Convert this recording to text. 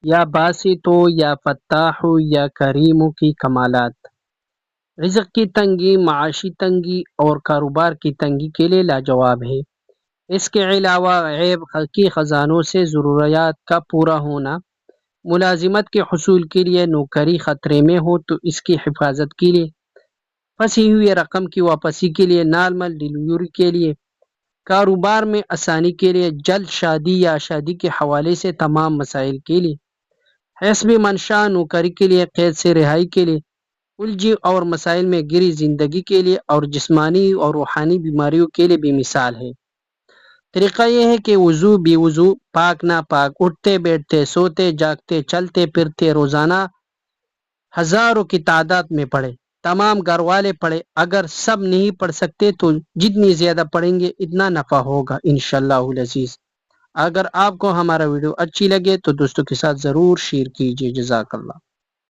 یا باسطو یا فتاح یا کریم کی کمالات۔ رزق کی تنگی، معاشی تنگی اور کاروبار کی تنگی کے لیے لاجواب ہے۔ اس کے علاوہ غیب کی خزانوں سے ضروریات کا پورا ہونا، ملازمت کے حصول کے لیے نوکری خطرے میں ہو تو اس کی حفاظت کے لیے، پھنسی ہوئی رقم کی واپسی کے لیے، نارمل ڈیلیوری کے لیے، کاروبار میں آسانی کے لیے، جلد شادی یا شادی کے حوالے سے تمام مسائل کے لیے، حسب منشا نوکری کے لیے، قید سے رہائی کے لیے، الجھی اور مسائل میں گری زندگی کے لیے، اور جسمانی اور روحانی بیماریوں کے لیے بھی مثال ہے۔ طریقہ یہ ہے کہ وضو بے وضو، پاک ناپاک، اٹھتے بیٹھتے، سوتے جاگتے، چلتے پھرتے روزانہ ہزاروں کی تعداد میں پڑھے، تمام گھر والے پڑھے، اگر سب نہیں پڑھ سکتے تو جتنی زیادہ پڑھیں گے اتنا نفع ہوگا انشاءاللہ العزیز۔ اگر آپ کو ہمارا ویڈیو اچھی لگے تو دوستوں کے ساتھ ضرور شیئر کیجیے۔ جزاک اللہ۔